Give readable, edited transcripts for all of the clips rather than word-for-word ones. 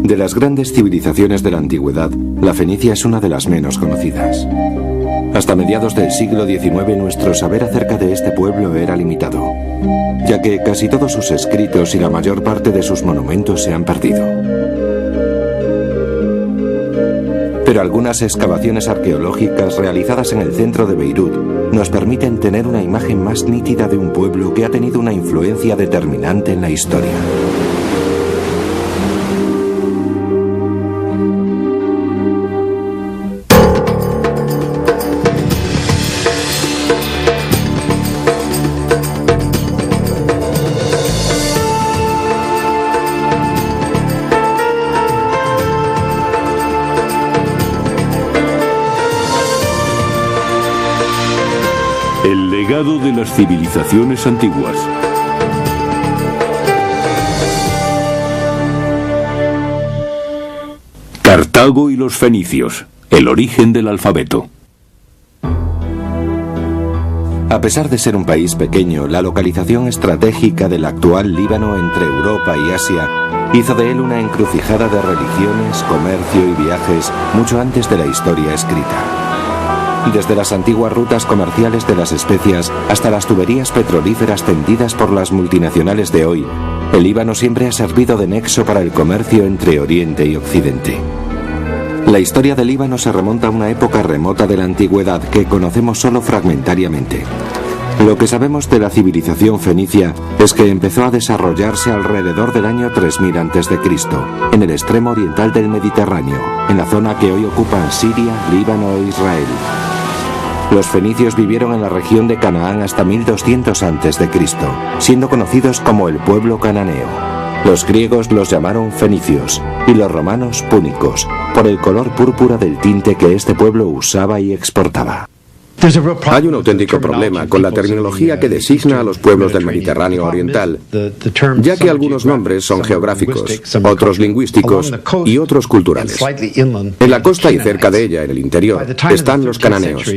De las grandes civilizaciones de la antigüedad, la fenicia es una de las menos conocidas. Hasta mediados del siglo XIX nuestro saber acerca de este pueblo era limitado, ya que casi todos sus escritos y la mayor parte de sus monumentos se han perdido. Pero algunas excavaciones arqueológicas realizadas en el centro de Beirut nos permiten tener una imagen más nítida de un pueblo que ha tenido una influencia determinante en la historia. El legado de las civilizaciones antiguas. Cartago y los fenicios. El origen del alfabeto. A pesar de ser un país pequeño, la localización estratégica del actual Líbano entre Europa y Asia hizo de él una encrucijada de religiones, comercio y viajes mucho antes de la historia escrita. Desde las antiguas rutas comerciales de las especias hasta las tuberías petrolíferas tendidas por las multinacionales de hoy, el Líbano siempre ha servido de nexo para el comercio entre Oriente y Occidente. La historia del Líbano se remonta a una época remota de la antigüedad que conocemos solo fragmentariamente. Lo que sabemos de la civilización fenicia es que empezó a desarrollarse alrededor del año 3000 a.C., en el extremo oriental del Mediterráneo, en la zona que hoy ocupan Siria, Líbano e Israel. Los fenicios vivieron en la región de Canaán hasta 1200 a.C., siendo conocidos como el pueblo cananeo. Los griegos los llamaron fenicios y los romanos púnicos, por el color púrpura del tinte que este pueblo usaba y exportaba. Hay un auténtico problema con la terminología que designa a los pueblos del Mediterráneo oriental, ya que algunos nombres son geográficos, otros lingüísticos y otros culturales. En la costa y cerca de ella, en el interior, están los cananeos.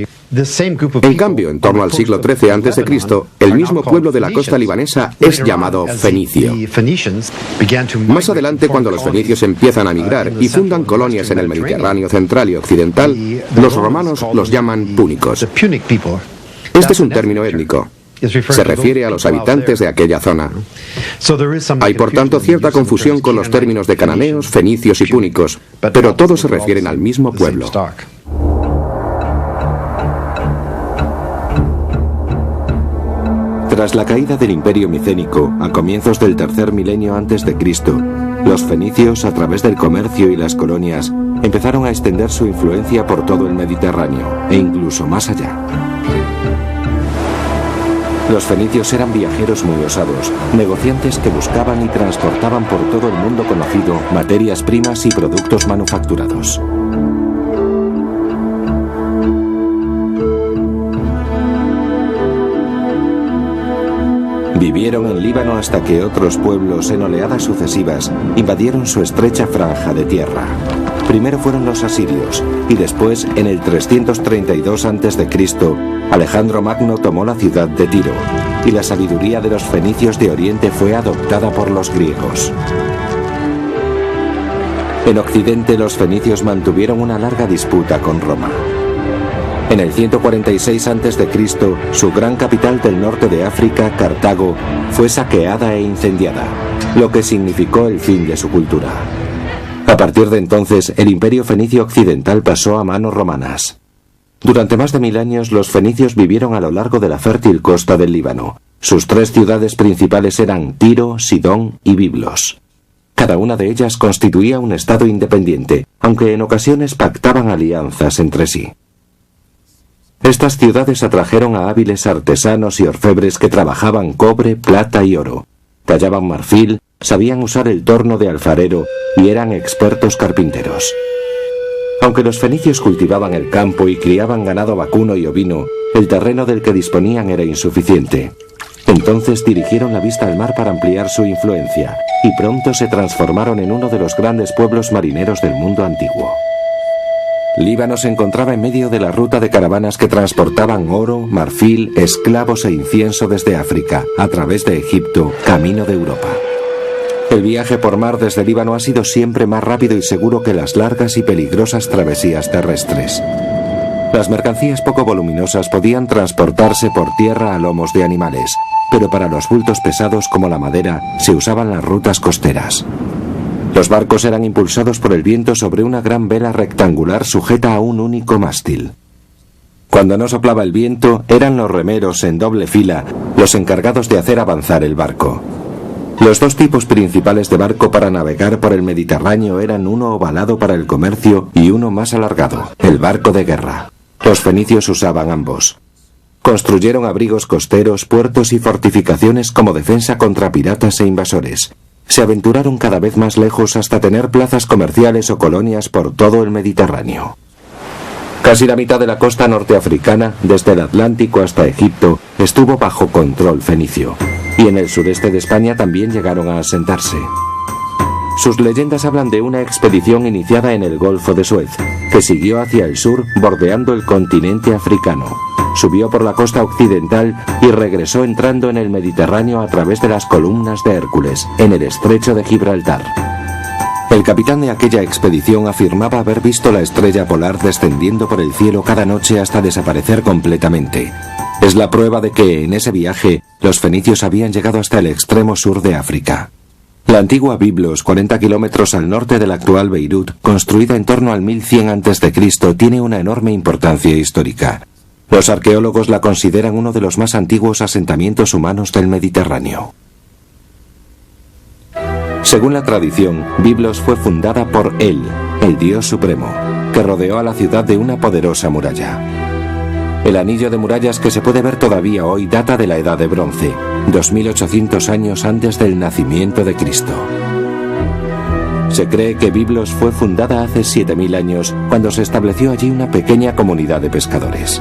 En cambio, en torno al siglo XIII a.C., el mismo pueblo de la costa libanesa es llamado fenicio. Más adelante, cuando los fenicios empiezan a migrar y fundan colonias en el Mediterráneo central y occidental, los romanos los llaman púnicos. Este es un término étnico. Se refiere a los habitantes de aquella zona. Hay por tanto cierta confusión con los términos de cananeos, fenicios y púnicos, pero todos se refieren al mismo pueblo. Tras la caída del Imperio Micénico, a comienzos del tercer milenio antes de Cristo, los fenicios, a través del comercio y las colonias, empezaron a extender su influencia por todo el Mediterráneo, e incluso más allá. Los fenicios eran viajeros muy osados, negociantes que buscaban y transportaban por todo el mundo conocido materias primas y productos manufacturados. Vivieron en Líbano hasta que otros pueblos en oleadas sucesivas invadieron su estrecha franja de tierra. Primero fueron los asirios y después, en el 332 a.C., Alejandro Magno tomó la ciudad de Tiro y la sabiduría de los fenicios de Oriente fue adoptada por los griegos. En Occidente los fenicios mantuvieron una larga disputa con Roma. En el 146 a.C., su gran capital del norte de África, Cartago, fue saqueada e incendiada, lo que significó el fin de su cultura. A partir de entonces, el imperio fenicio occidental pasó a manos romanas. Durante más de 1000 años, los fenicios vivieron a lo largo de la fértil costa del Líbano. Sus 3 ciudades principales eran Tiro, Sidón y Biblos. Cada una de ellas constituía un estado independiente, aunque en ocasiones pactaban alianzas entre sí. Estas ciudades atrajeron a hábiles artesanos y orfebres que trabajaban cobre, plata y oro, tallaban marfil, sabían usar el torno de alfarero y eran expertos carpinteros. Aunque los fenicios cultivaban el campo y criaban ganado vacuno y ovino, el terreno del que disponían era insuficiente. Entonces dirigieron la vista al mar para ampliar su influencia, y pronto se transformaron en uno de los grandes pueblos marineros del mundo antiguo. Líbano se encontraba en medio de la ruta de caravanas que transportaban oro, marfil, esclavos e incienso desde África, a través de Egipto, camino de Europa. El viaje por mar desde Líbano ha sido siempre más rápido y seguro que las largas y peligrosas travesías terrestres. Las mercancías poco voluminosas podían transportarse por tierra a lomos de animales, pero para los bultos pesados como la madera se usaban las rutas costeras. Los barcos eran impulsados por el viento sobre una gran vela rectangular sujeta a un único mástil. Cuando no soplaba el viento, eran los remeros en doble fila los encargados de hacer avanzar el barco. Los dos tipos principales de barco para navegar por el Mediterráneo eran uno ovalado para el comercio y uno más alargado, el barco de guerra. Los fenicios usaban ambos. Construyeron abrigos costeros, puertos y fortificaciones como defensa contra piratas e invasores. Se aventuraron cada vez más lejos hasta tener plazas comerciales o colonias por todo el Mediterráneo. Casi la mitad de la costa norteafricana, desde el Atlántico hasta Egipto, estuvo bajo control fenicio. Y en el sureste de España también llegaron a asentarse. Sus leyendas hablan de una expedición iniciada en el Golfo de Suez, que siguió hacia el sur bordeando el continente africano. Subió por la costa occidental y regresó entrando en el Mediterráneo a través de las columnas de Hércules, en el estrecho de Gibraltar. El capitán de aquella expedición afirmaba haber visto la estrella polar descendiendo por el cielo cada noche hasta desaparecer completamente. Es la prueba de que, en ese viaje, los fenicios habían llegado hasta el extremo sur de África. La antigua Biblos, 40 kilómetros al norte de la actual Beirut, construida en torno al 1100 a.C., tiene una enorme importancia histórica. Los arqueólogos la consideran uno de los más antiguos asentamientos humanos del Mediterráneo. Según la tradición, Biblos fue fundada por El, el dios supremo, que rodeó a la ciudad de una poderosa muralla. El anillo de murallas que se puede ver todavía hoy data de la Edad de Bronce, 2800 años antes del nacimiento de Cristo. Se cree que Biblos fue fundada hace 7000 años, cuando se estableció allí una pequeña comunidad de pescadores.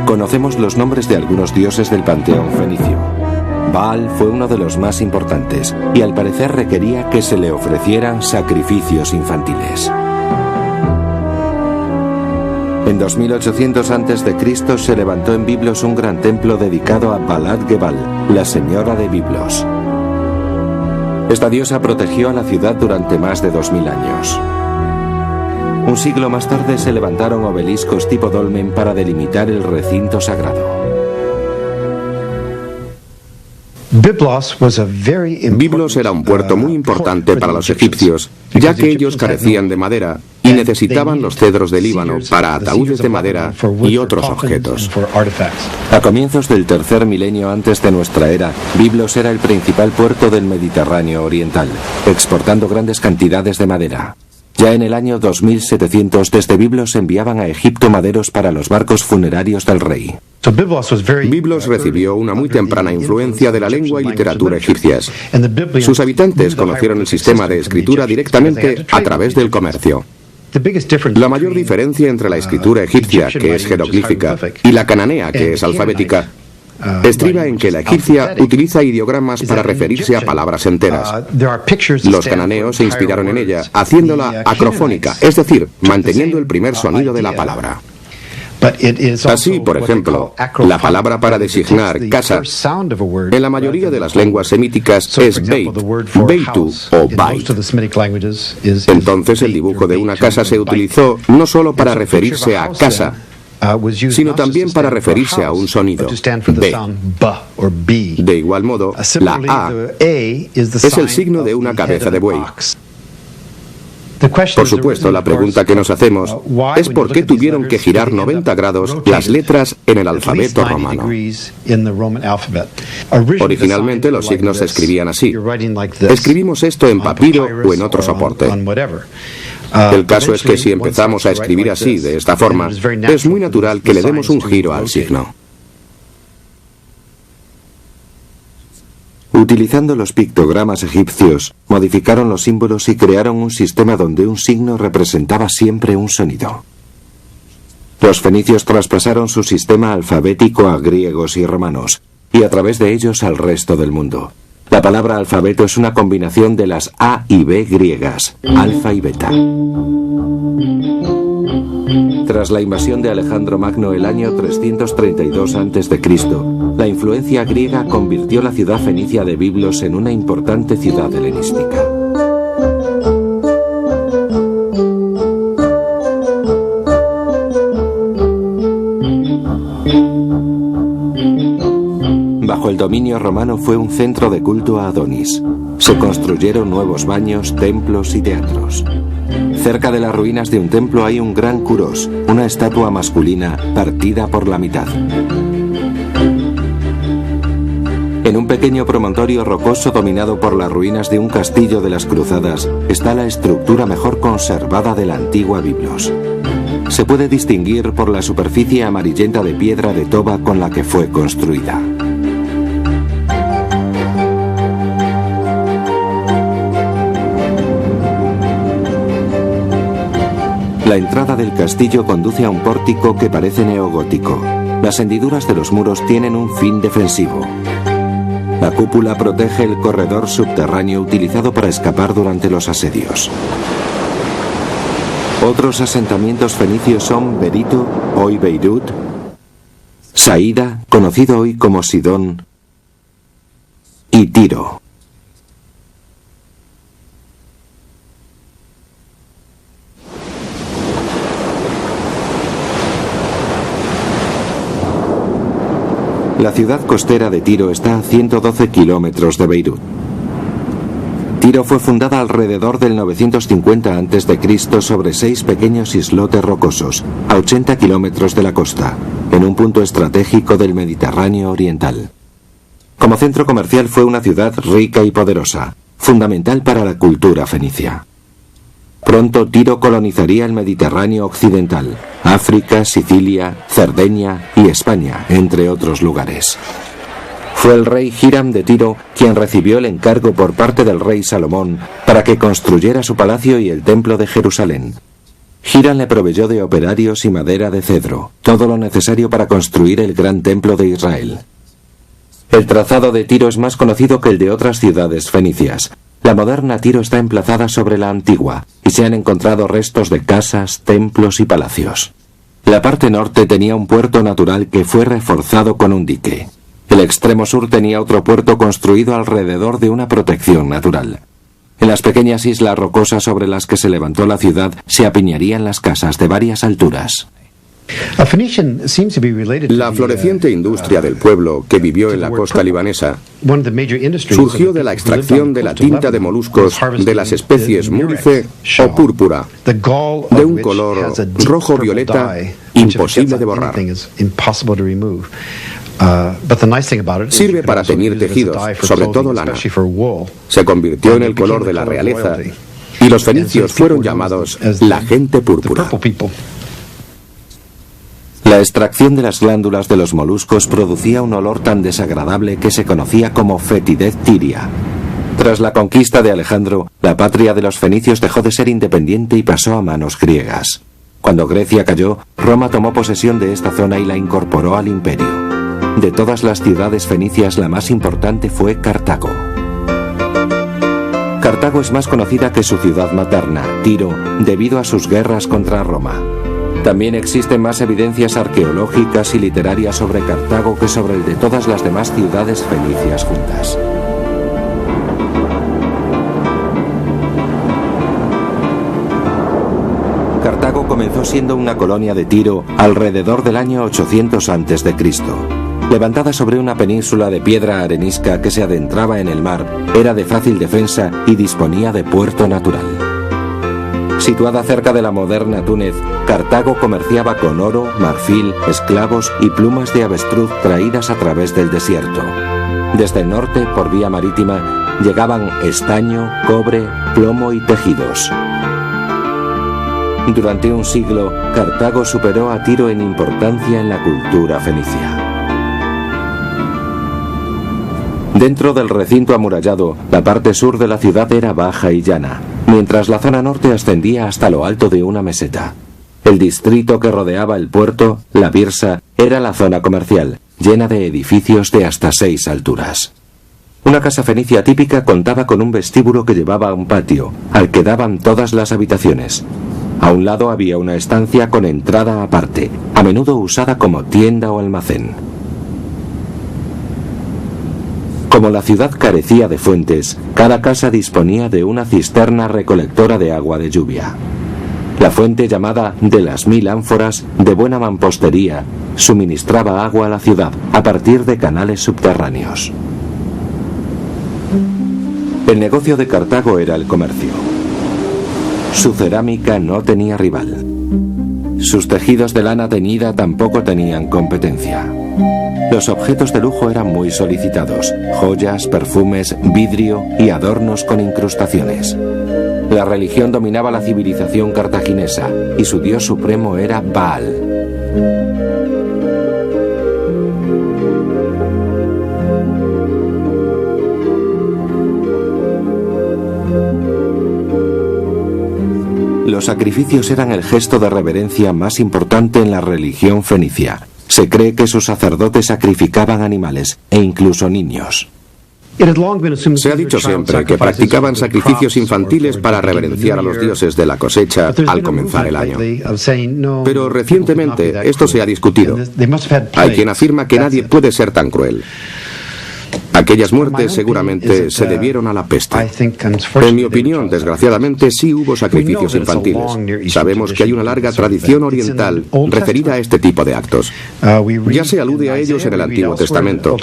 Conocemos los nombres de algunos dioses del panteón fenicio. Baal fue uno de los más importantes y al parecer requería que se le ofrecieran sacrificios infantiles. En 2800 a.C. se levantó en Biblos un gran templo dedicado a Balat Gebal, la señora de Biblos. Esta diosa protegió a la ciudad durante más de 2000 años. Un siglo más tarde se levantaron obeliscos tipo dolmen para delimitar el recinto sagrado. Biblos era un puerto muy importante para los egipcios, ya que ellos carecían de madera y necesitaban los cedros de Líbano para ataúdes de madera y otros objetos. A comienzos del tercer milenio antes de nuestra era, Biblos era el principal puerto del Mediterráneo oriental, exportando grandes cantidades de madera. Ya en el año 2700 desde Biblos enviaban a Egipto maderos para los barcos funerarios del rey. Biblos recibió una muy temprana influencia de la lengua y literatura egipcias. Sus habitantes conocieron el sistema de escritura directamente a través del comercio. La mayor diferencia entre la escritura egipcia, que es jeroglífica, y la cananea, que es alfabética, estriba en que la egipcia utiliza ideogramas para referirse a palabras enteras. Los cananeos se inspiraron en ella, haciéndola acrofónica, es decir, manteniendo el primer sonido de la palabra. Así, por ejemplo, la palabra para designar casa en la mayoría de las lenguas semíticas es beit, beitu o bait. Entonces el dibujo de una casa se utilizó no solo para referirse a casa, sino también para referirse a un sonido, B. De igual modo, la A es el signo de una cabeza de buey. Por supuesto, la pregunta que nos hacemos es por qué tuvieron que girar 90 grados las letras en el alfabeto romano. Originalmente los signos se escribían así. Escribimos esto en papiro o en otro soporte. El caso es que si empezamos a escribir así, de esta forma, es muy natural que le demos un giro al signo. Utilizando los pictogramas egipcios, modificaron los símbolos y crearon un sistema donde un signo representaba siempre un sonido. Los fenicios traspasaron su sistema alfabético a griegos y romanos, y a través de ellos al resto del mundo. La palabra alfabeto es una combinación de las A y B griegas, alfa y beta. Tras la invasión de Alejandro Magno el año 332 a.C., la influencia griega convirtió la ciudad fenicia de Biblos en una importante ciudad helenística. Bajo el dominio romano fue un centro de culto a Adonis. Se construyeron nuevos baños, templos y teatros. Cerca de las ruinas de un templo hay un gran Kuros, una estatua masculina partida por la mitad. En un pequeño promontorio rocoso dominado por las ruinas de un castillo de las Cruzadas está la estructura mejor conservada de la antigua Biblos. Se puede distinguir por la superficie amarillenta de piedra de toba con la que fue construida. La entrada del castillo conduce a un pórtico que parece neogótico. Las hendiduras de los muros tienen un fin defensivo. La cúpula protege el corredor subterráneo utilizado para escapar durante los asedios. Otros asentamientos fenicios son Berito, hoy Beirut, Saída, conocido hoy como Sidón, y Tiro. La ciudad costera de Tiro está a 112 kilómetros de Beirut. Tiro fue fundada alrededor del 950 a.C. sobre 6 pequeños islotes rocosos, a 80 kilómetros de la costa, en un punto estratégico del Mediterráneo oriental. Como centro comercial fue una ciudad rica y poderosa, fundamental para la cultura fenicia. Pronto Tiro colonizaría el Mediterráneo occidental, África, Sicilia, Cerdeña y España, entre otros lugares. Fue el rey Hiram de Tiro quien recibió el encargo por parte del rey Salomón para que construyera su palacio y el templo de Jerusalén. Hiram le proveyó de operarios y madera de cedro, todo lo necesario para construir el gran templo de Israel. El trazado de Tiro es más conocido que el de otras ciudades fenicias. La moderna Tiro está emplazada sobre la antigua y se han encontrado restos de casas, templos y palacios. La parte norte tenía un puerto natural que fue reforzado con un dique. El extremo sur tenía otro puerto construido alrededor de una protección natural. En las pequeñas islas rocosas sobre las que se levantó la ciudad se apiñarían las casas de varias alturas. La floreciente industria del pueblo que vivió en la costa libanesa surgió de la extracción de la tinta de moluscos de las especies mulce o púrpura, de un color rojo-violeta imposible de borrar. Sirve para teñir tejidos, sobre todo lana. Se convirtió en el color de la realeza y los fenicios fueron llamados la gente púrpura. La extracción de las glándulas de los moluscos producía un olor tan desagradable que se conocía como fetidez tiria. Tras la conquista de Alejandro, la patria de los fenicios dejó de ser independiente y pasó a manos griegas. Cuando Grecia cayó, Roma tomó posesión de esta zona y la incorporó al imperio. De todas las ciudades fenicias, la más importante fue Cartago. Cartago es más conocida que su ciudad materna, Tiro, debido a sus guerras contra Roma. También existen más evidencias arqueológicas y literarias sobre Cartago que sobre el de todas las demás ciudades fenicias juntas. Cartago comenzó siendo una colonia de Tiro alrededor del año 800 a.C. Levantada sobre una península de piedra arenisca que se adentraba en el mar, era de fácil defensa y disponía de puerto natural. Situada cerca de la moderna Túnez, Cartago comerciaba con oro, marfil, esclavos y plumas de avestruz traídas a través del desierto. Desde el norte, por vía marítima, llegaban estaño, cobre, plomo y tejidos. Durante un siglo, Cartago superó a Tiro en importancia en la cultura fenicia. Dentro del recinto amurallado, la parte sur de la ciudad era baja y llana, mientras la zona norte ascendía hasta lo alto de una meseta. El distrito que rodeaba el puerto, la Birsa, era la zona comercial, llena de edificios de hasta 6 alturas. Una casa fenicia típica contaba con un vestíbulo que llevaba a un patio, al que daban todas las habitaciones. A un lado había una estancia con entrada aparte, a menudo usada como tienda o almacén. Como la ciudad carecía de fuentes, cada casa disponía de una cisterna recolectora de agua de lluvia. La fuente, llamada de las 1000 ánforas, de buena mampostería, suministraba agua a la ciudad a partir de canales subterráneos. El negocio de Cartago era el comercio. Su cerámica no tenía rival. Sus tejidos de lana teñida tampoco tenían competencia. Los objetos de lujo eran muy solicitados: joyas, perfumes, vidrio y adornos con incrustaciones. La religión dominaba la civilización cartaginesa y su dios supremo era Baal. Los sacrificios eran el gesto de reverencia más importante en la religión fenicia. Se cree que sus sacerdotes sacrificaban animales e incluso niños. Se ha dicho siempre que practicaban sacrificios infantiles para reverenciar a los dioses de la cosecha al comenzar el año. Pero recientemente esto se ha discutido. Hay quien afirma que nadie puede ser tan cruel. Aquellas muertes seguramente se debieron a la peste. En mi opinión, desgraciadamente, sí hubo sacrificios infantiles. Sabemos que hay una larga tradición oriental referida a este tipo de actos. Ya se alude a ellos en el Antiguo Testamento.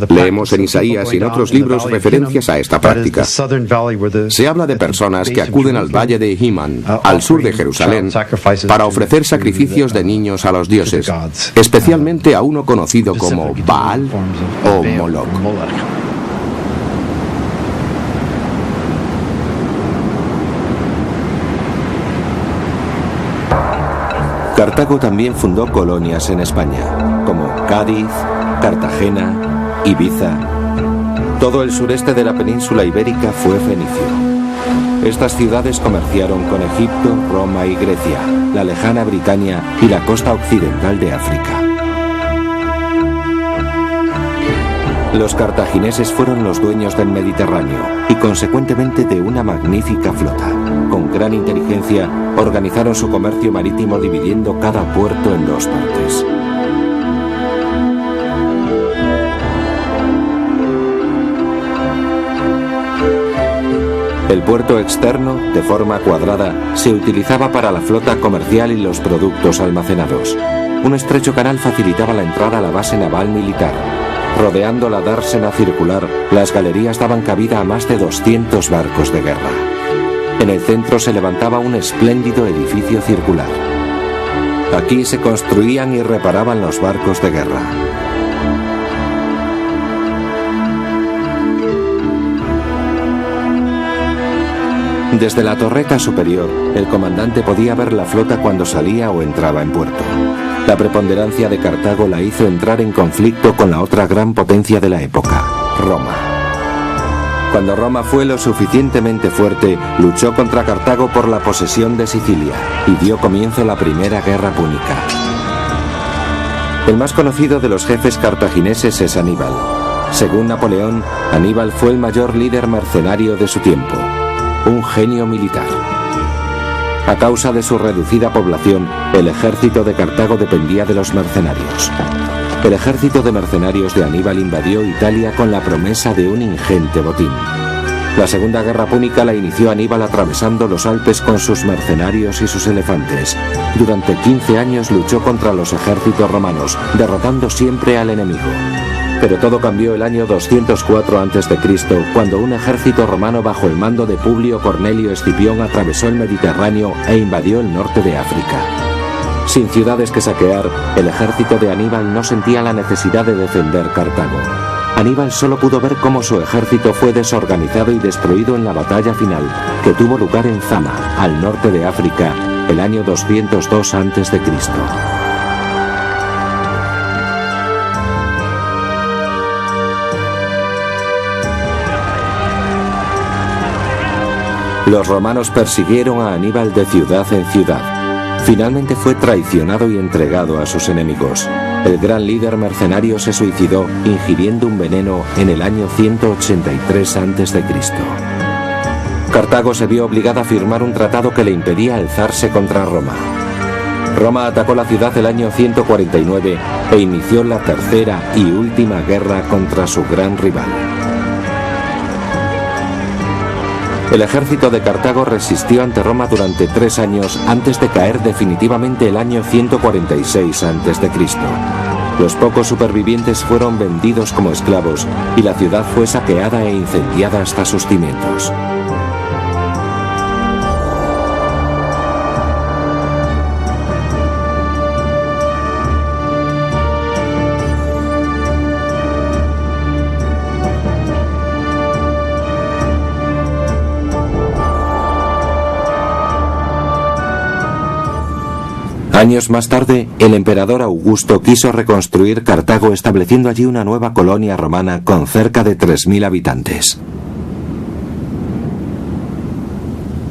Leemos en Isaías y en otros libros referencias a esta práctica. Se habla de personas que acuden al valle de Himan, al sur de Jerusalén, para ofrecer sacrificios de niños a los dioses, especialmente a uno conocido como Baal o Moloch. Cartago también fundó colonias en España, como Cádiz, Cartagena, Ibiza. Todo el sureste de la península ibérica fue fenicio. Estas ciudades comerciaron con Egipto, Roma y Grecia, la lejana Britania y la costa occidental de África. Los cartagineses fueron los dueños del Mediterráneo y consecuentemente de una magnífica flota. Con gran inteligencia organizaron su comercio marítimo dividiendo cada puerto en 2 partes. El puerto externo, de forma cuadrada, se utilizaba para la flota comercial y los productos almacenados. Un estrecho canal facilitaba la entrada a la base naval militar. Rodeando la dársena circular, las galerías daban cabida a más de 200 barcos de guerra. En el centro se levantaba un espléndido edificio circular. Aquí se construían y reparaban los barcos de guerra. Desde la torreta superior, el comandante podía ver la flota cuando salía o entraba en puerto. La preponderancia de Cartago la hizo entrar en conflicto con la otra gran potencia de la época, Roma. Cuando Roma fue lo suficientemente fuerte, luchó contra Cartago por la posesión de Sicilia y dio comienzo la Primera Guerra Púnica. El más conocido de los jefes cartagineses es Aníbal. Según Napoleón, Aníbal fue el mayor líder mercenario de su tiempo, un genio militar. A causa de su reducida población, el ejército de Cartago dependía de los mercenarios. El ejército de mercenarios de Aníbal invadió Italia con la promesa de un ingente botín. La Segunda Guerra Púnica la inició Aníbal atravesando los Alpes con sus mercenarios y sus elefantes. Durante 15 años luchó contra los ejércitos romanos, derrotando siempre al enemigo. Pero todo cambió el año 204 a.C., cuando un ejército romano bajo el mando de Publio Cornelio Escipión atravesó el Mediterráneo e invadió el norte de África. Sin ciudades que saquear, el ejército de Aníbal no sentía la necesidad de defender Cartago. Aníbal solo pudo ver cómo su ejército fue desorganizado y destruido en la batalla final, que tuvo lugar en Zama, al norte de África, el año 202 a.C. Los romanos persiguieron a Aníbal de ciudad en ciudad. Finalmente fue traicionado y entregado a sus enemigos. El gran líder mercenario se suicidó ingiriendo un veneno en el año 183 a.C. Cartago se vio obligada a firmar un tratado que le impedía alzarse contra Roma. Roma atacó la ciudad el año 149 e inició la tercera y última guerra contra su gran rival. El ejército de Cartago resistió ante Roma durante 3 años antes de caer definitivamente el año 146 a.C. Los pocos supervivientes fueron vendidos como esclavos y la ciudad fue saqueada e incendiada hasta sus cimientos. Años más tarde, el emperador Augusto quiso reconstruir Cartago estableciendo allí una nueva colonia romana con cerca de 3.000 habitantes.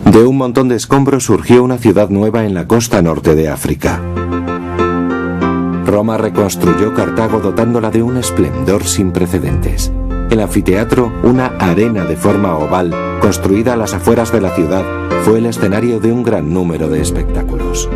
De un montón de escombros surgió una ciudad nueva en la costa norte de África. Roma reconstruyó Cartago dotándola de un esplendor sin precedentes. El anfiteatro, una arena de forma oval, construida a las afueras de la ciudad, fue el escenario de un gran número de espectáculos.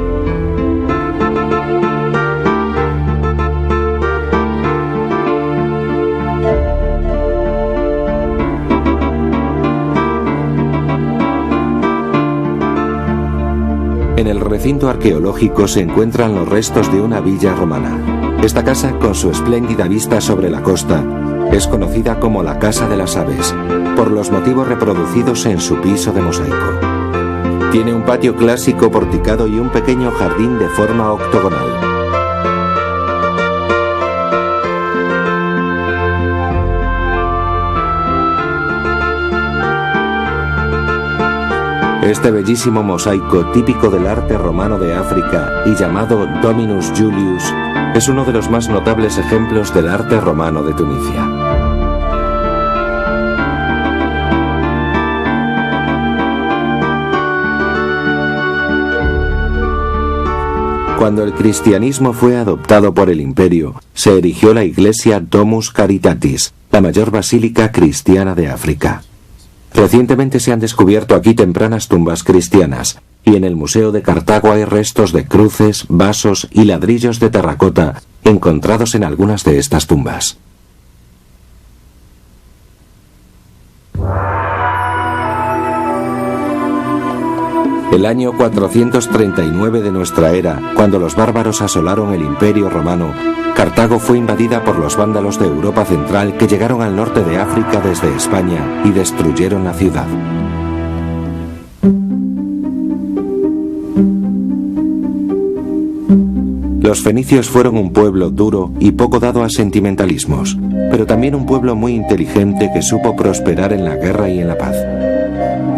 En el recinto arqueológico se encuentran los restos de una villa romana. Esta casa, con su espléndida vista sobre la costa, es conocida como la Casa de las Aves, por los motivos reproducidos en su piso de mosaico. Tiene un patio clásico porticado y un pequeño jardín de forma octogonal. Este bellísimo mosaico, típico del arte romano de África y llamado Dominus Julius, es uno de los más notables ejemplos del arte romano de Tunisia. Cuando el cristianismo fue adoptado por el imperio, se erigió la iglesia Domus Caritatis, la mayor basílica cristiana de África. Recientemente se han descubierto aquí tempranas tumbas cristianas, y en el Museo de Cartago hay restos de cruces, vasos y ladrillos de terracota encontrados en algunas de estas tumbas. El año 439 de nuestra era, cuando los bárbaros asolaron el Imperio Romano, Cartago fue invadida por los vándalos de Europa Central que llegaron al norte de África desde España y destruyeron la ciudad. Los fenicios fueron un pueblo duro y poco dado a sentimentalismos, pero también un pueblo muy inteligente que supo prosperar en la guerra y en la paz.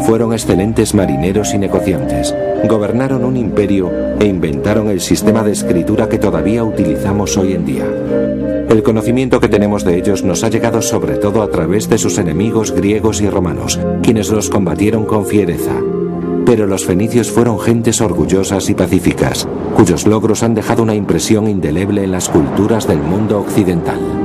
Fueron excelentes marineros y negociantes, gobernaron un imperio e inventaron el sistema de escritura que todavía utilizamos hoy en día. El conocimiento que tenemos de ellos nos ha llegado sobre todo a través de sus enemigos griegos y romanos, quienes los combatieron con fiereza. Pero los fenicios fueron gentes orgullosas y pacíficas, cuyos logros han dejado una impresión indeleble en las culturas del mundo occidental.